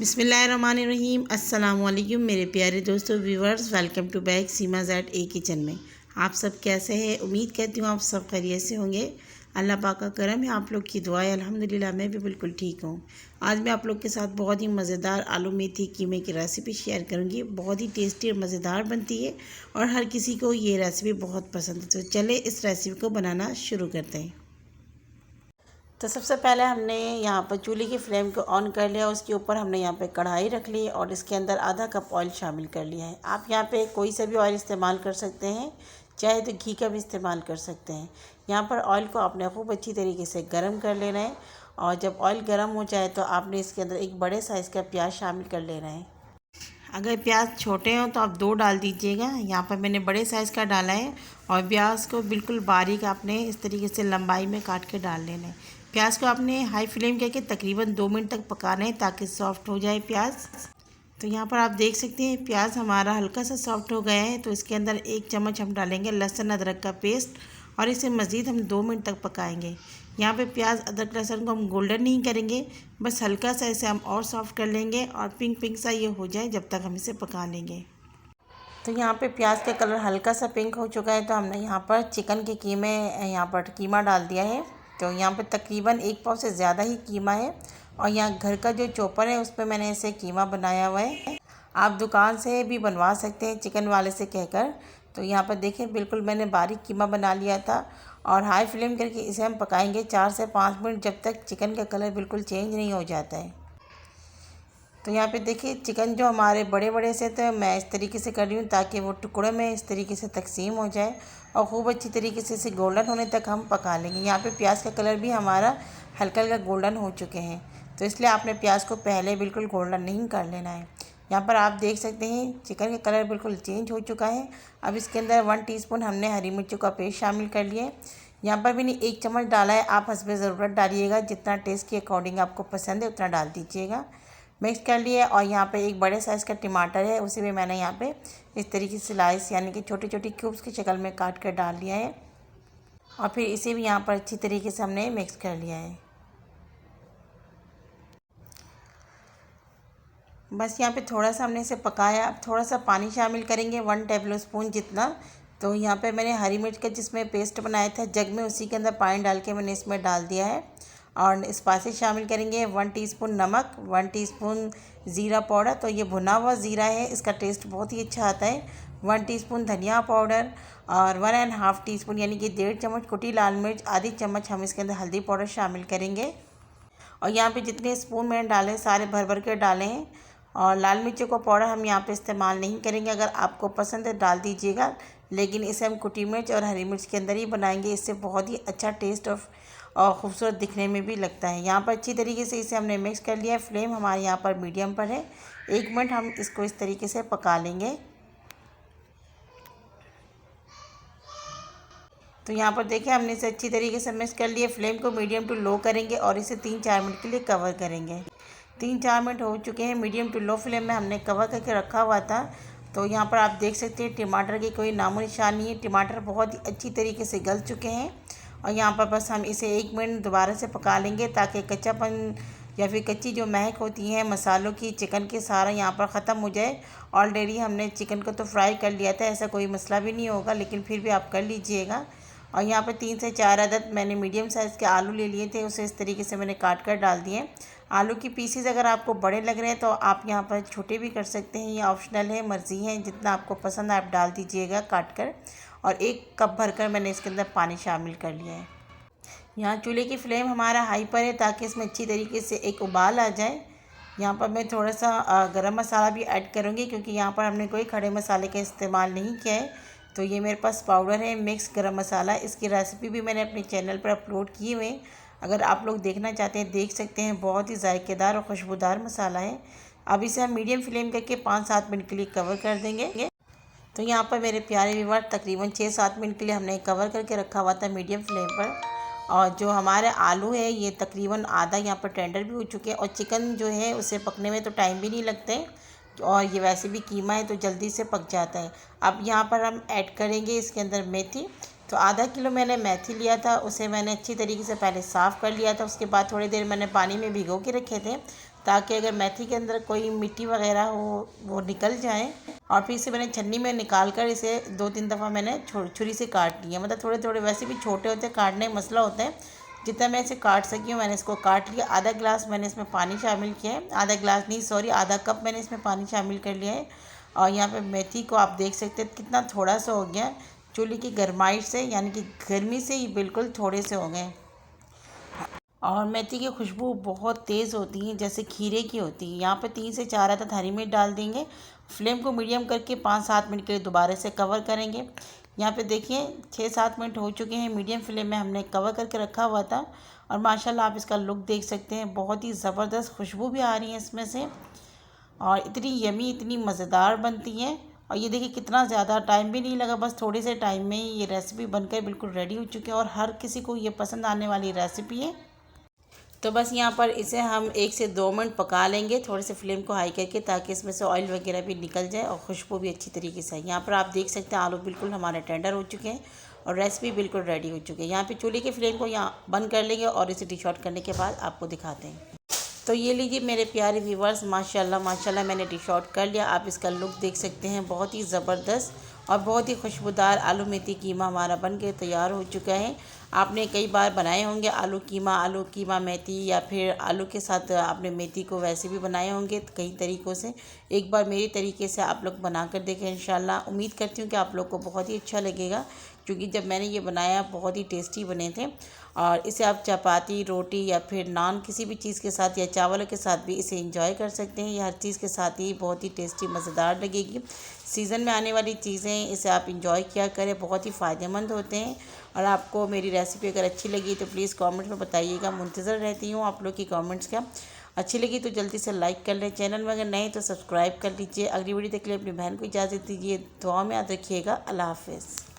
बिस्मिल्लाहिर्रहमानिर्रहीम। अस्सलाम वालेकुम मेरे प्यारे दोस्तों viewers, welcome to back Seema Z A kitchen में। आप सब कैसे हैं? उम्मीद करती हूँ आप सब खैरियत से होंगे। अल्लाह पाक का करम है, आप लोग की दुआ है। अल्हम्दुलिल्लाह मैं भी बिल्कुल ठीक हूँ। आज मैं आप लोग के साथ बहुत ही मज़ेदार आलू मेथी कीमे की रेसिपी शेयर करूँगी। बहुत ही टेस्टी और मज़ेदार बनती है और हर किसी को ये रेसिपी बहुत पसंद है। तो चले इस रेसिपी को बनाना शुरू करते हैं। तो सबसे पहले हमने यहाँ पर चूल्हे की फ्लेम को ऑन कर लिया। उसके ऊपर हमने यहाँ पे कढ़ाई रख ली और इसके अंदर आधा कप ऑयल शामिल कर लिया है। आप यहाँ पे कोई सा भी ऑयल इस्तेमाल कर सकते हैं, चाहे तो घी का भी इस्तेमाल कर सकते हैं। यहाँ पर ऑयल को आपने खूब अच्छी तरीके से गर्म कर लेना है और जब ऑयल गर्म हो जाए तो आपने इसके अंदर एक बड़े साइज़ का प्याज शामिल कर लेना है। अगर प्याज छोटे हों तो आप 2 डाल दीजिएगा। यहाँ पर मैंने बड़े साइज़ का डाला है और प्याज को बिल्कुल बारीक आपने इस तरीके से लंबाई में काट के डाल लेना है। प्याज को आपने हाई फ्लेम करके तकरीबन 2 मिनट तक पकाना है ताकि सॉफ्ट हो जाए प्याज। तो यहाँ पर आप देख सकते हैं प्याज हमारा हल्का सा सॉफ्ट हो गया है। तो इसके अंदर 1 चम्मच हम डालेंगे लहसुन अदरक का पेस्ट और इसे मज़ीद हम 2 मिनट तक पकाएंगे। यहाँ पे प्याज अदरक लहसुन को हम गोल्डन नहीं करेंगे, बस हल्का सा इसे हम और सॉफ्ट कर लेंगे और पिंक पिंक सा ये हो जाए जब तक हम इसे पका लेंगे। तो यहाँ पे प्याज का कलर हल्का सा पिंक हो चुका है। तो हमने यहाँ पर चिकन के कीमे यहाँ पर कीमा डाल दिया है। तो यहाँ पे तकरीबन 1 पाव से ज़्यादा ही कीमा है और यहाँ घर का जो चॉपर है उस पर मैंने इसे कीमा बनाया हुआ है। आप दुकान से भी बनवा सकते हैं चिकन वाले से कहकर। तो यहाँ पर देखें बिल्कुल मैंने बारीक कीमा बना लिया था और हाई फ्लेम करके इसे हम पकाएंगे 4 से 5 मिनट जब तक चिकन का कलर बिल्कुल चेंज नहीं हो जाता है। तो यहाँ पे देखिए चिकन जो हमारे बड़े बड़े से तो मैं इस तरीके से कर रही हूँ ताकि वो टुकड़े में इस तरीके से तकसीम हो जाए और खूब अच्छी तरीके से इसे गोल्डन होने तक हम पका लेंगे। यहाँ पे प्याज का कलर भी हमारा हल्का हल्का गोल्डन हो चुके हैं, तो इसलिए आपने प्याज को पहले बिल्कुल गोल्डन नहीं कर लेना है। यहाँ पर आप देख सकते हैं चिकन का कलर बिल्कुल चेंज हो चुका है। अब इसके अंदर 1 टीस्पून हमने हरी मिर्चों का पेस्ट शामिल कर लिया है। यहाँ पर मैंने 1 चम्मच डाला है, आप हस्बे ज़रूरत डालिएगा, जितना टेस्ट के अकॉर्डिंग आपको पसंद है उतना डाल दीजिएगा। मिक्स कर लिए और यहाँ पे एक बड़े साइज़ का टमाटर है, उसे भी मैंने यहाँ पे इस तरीके से स्लाइस यानी कि छोटी छोटी क्यूब्स की शक्ल में काट कर डाल लिया है और फिर इसे भी यहाँ पर अच्छी तरीके से हमने मिक्स कर लिया है। बस यहाँ पे थोड़ा सा हमने इसे पकाया। अब थोड़ा सा पानी शामिल करेंगे 1 टेबल स्पून जितना। तो यहाँ पे मैंने हरी मिर्च का जिसमें पेस्ट बनाया था जग में, उसी के अंदर पानी डाल के मैंने इसमें डाल दिया है और स्पाइसेस शामिल करेंगे 1 टीस्पून नमक, 1 टीस्पून ज़ीरा पाउडर। तो ये भुना हुआ ज़ीरा है, इसका टेस्ट बहुत ही अच्छा आता है। 1 टीस्पून धनिया पाउडर और 1.5 टीस्पून यानी कि 1.5 चम्मच कुटी लाल मिर्च, आधी चम्मच हम इसके अंदर हल्दी पाउडर शामिल करेंगे। और यहाँ पे जितने स्पून मैंने डाले सारे भर भर के डाले हैं। और लाल मिर्चों का पाउडर हम यहाँ पे इस्तेमाल नहीं करेंगे, अगर आपको पसंद है डाल दीजिएगा, लेकिन इसे हम कुटी मिर्च और हरी मिर्च के अंदर ही बनाएंगे। इससे बहुत ही अच्छा टेस्ट और ख़ूबसूरत दिखने में भी लगता है। यहाँ पर अच्छी तरीके से इसे हमने मिक्स कर लिया है। फ्लेम हमारे यहाँ पर मीडियम पर है। 1 मिनट हम इसको इस तरीके से पका लेंगे। तो यहाँ पर देखिए हमने इसे अच्छी तरीके से मिक्स कर लिया। फ्लेम को मीडियम टू लो करेंगे और इसे 3-4 मिनट के लिए कवर करेंगे। 3-4 मिनट हो चुके हैं, मीडियम टू लो फ्लेम में हमने कवर करके रखा हुआ था। तो यहाँ पर आप देख सकते हैं टमाटर की कोई नामो निशान नहीं है। टमाटर बहुत ही अच्छी तरीके से गल चुके हैं और यहाँ पर बस हम इसे 1 मिनट दोबारा से पका लेंगे ताकि कच्चापन या फिर कच्ची जो महक होती है मसालों की चिकन के सारा यहाँ पर ख़त्म हो जाए। ऑलरेडी हमने चिकन को तो फ्राई कर लिया था, ऐसा कोई मसला भी नहीं होगा, लेकिन फिर भी आप कर लीजिएगा। और यहाँ पर 3 से 4 अदद मैंने मीडियम साइज़ के आलू ले लिए थे, उसे इस तरीके से मैंने काट कर डाल दिए। आलू की पीसेस अगर आपको बड़े लग रहे हैं तो आप यहाँ पर छोटे भी कर सकते हैं, ये ऑप्शनल है, मर्ज़ी है, जितना आपको पसंद है आप डाल दीजिएगा काट कर। और 1 कप भरकर मैंने इसके अंदर पानी शामिल कर लिया है। यहाँ चूल्हे की फ्लेम हमारा हाई पर है ताकि इसमें अच्छी तरीके से एक उबाल आ जाए। यहाँ पर मैं थोड़ा सा गरम मसाला भी ऐड करूँगी क्योंकि यहाँ पर हमने कोई खड़े मसाले का इस्तेमाल नहीं किया है। तो ये मेरे पास पाउडर है मिक्स गरम मसाला, इसकी रेसिपी भी मैंने अपने चैनल पर अपलोड की हुई है, अगर आप लोग देखना चाहते हैं देख सकते हैं। बहुत ही जायकेदार और खुशबूदार मसाला है। अब इसे हम मीडियम फ्लेम करके 5-7 मिनट के लिए कवर कर देंगे। तो यहाँ पर मेरे प्यारे व्यूअर तकरीबन 6-7 मिनट के लिए हमने कवर करके रखा हुआ था मीडियम फ्लेम पर। और जो हमारे आलू है ये तकरीबन आधा यहाँ पर टेंडर भी हो चुके हैं और चिकन जो है उसे पकने में तो टाइम भी नहीं लगता है और ये वैसे भी कीमा है तो जल्दी से पक जाता है। अब यहाँ पर हम ऐड करेंगे इसके अंदर मेथी। तो आधा किलो मैंने मेथी लिया था, उसे मैंने अच्छी तरीके से पहले साफ़ कर लिया था, उसके बाद थोड़ी देर मैंने पानी में भिगो के रखे थे ताकि अगर मेथी के अंदर कोई मिट्टी वगैरह हो वो निकल जाए। और फिर इसे मैंने छन्नी में निकाल कर इसे 2-3 दफ़ा मैंने छुरी से काट लिया। मतलब थोड़े थोड़े वैसे भी छोटे होते हैं, काटने में मसला होता है। जितना मैं इसे काट सकी हूँ मैंने इसको काट लिया। आधा गिलास मैंने इसमें पानी शामिल किया है, आधा गिलास नहीं सॉरी आधा कप मैंने इसमें पानी शामिल कर लिया है। और यहाँ पे मेथी को आप देख सकते हैं कितना थोड़ा सा हो गया, चूल्हे की गर्माइश से यानी कि गर्मी से ही बिल्कुल थोड़े से हो गए। और मेथी की खुशबू बहुत तेज़ होती है, जैसे खीरे की होती है। यहाँ पे 3 से 4 अदद हरी मिर्च डाल देंगे। फ्लेम को मीडियम करके 5-7 मिनट के लिए दोबारा से कवर करेंगे। यहाँ पे देखिए 6-7 मिनट हो चुके हैं, मीडियम फ्लेम में हमने कवर करके रखा हुआ था। और माशाल्लाह आप इसका लुक देख सकते हैं, बहुत ही ज़बरदस्त खुशबू भी आ रही है इसमें से। और इतनी यमी इतनी मज़ेदार बनती है। और ये देखिए कितना ज़्यादा टाइम भी नहीं लगा, बस थोड़े से टाइम में ही ये रेसिपी बनकर बिल्कुल रेडी हो चुकी है। और हर किसी को ये पसंद आने वाली रेसिपी है। तो बस यहाँ पर इसे हम 1 से 2 मिनट पका लेंगे, थोड़े से फ्लेम को हाई करके, ताकि इसमें से ऑयल वगैरह भी निकल जाए और खुशबू भी अच्छी तरीके से आए। यहाँ पर आप देख सकते हैं आलू बिल्कुल हमारे टेंडर हो चुके हैं और रेसिपी बिल्कुल रेडी हो चुकी है। यहाँ पे चूल्हे के फ्लेम को यहाँ बंद कर लेंगे और इसे डिश आउट करने के बाद आपको दिखाते हैं। तो ये लीजिए मेरे प्यारे व्यूवर्स, माशाल्लाह माशाल्लाह मैंने डिश आउट कर लिया। आप इसका लुक देख सकते हैं, बहुत ही ज़बरदस्त और बहुत ही खुशबूदार आलू मेथी कीमा हमारा बन के तैयार हो चुका है। आपने कई बार बनाए होंगे आलू कीमा मेथी, या फिर आलू के साथ आपने मेथी को वैसे भी बनाए होंगे कई तरीक़ों से। एक बार मेरी तरीके से आप लोग बना कर देखें, इंशाल्लाह उम्मीद करती हूँ कि आप लोग को बहुत ही अच्छा लगेगा, क्योंकि जब मैंने ये बनाया बहुत ही टेस्टी बने थे। और इसे आप चपाती, रोटी या फिर नान किसी भी चीज़ के साथ या चावल के साथ भी इसे एंजॉय कर सकते हैं। ये हर चीज़ के साथ ही बहुत ही टेस्टी मज़ेदार लगेगी। सीज़न में आने वाली चीज़ें, इसे आप इंजॉय किया करें, बहुत ही फ़ायदेमंद होते हैं। और आपको मेरी रेसिपी अगर अच्छी लगी तो प्लीज़ कमेंट्स में बताइएगा, मुंतज़र रहती हूँ आप लोग की कमेंट्स का। अच्छी लगी तो जल्दी से लाइक कर लें, चैनल में अगर नए तो सब्सक्राइब कर लीजिए। अगली वीडियो तक के लिए अपनी बहन को इजाज़त दीजिए, दुआ में याद रखिएगा। अल्लाह हाफ़िज़।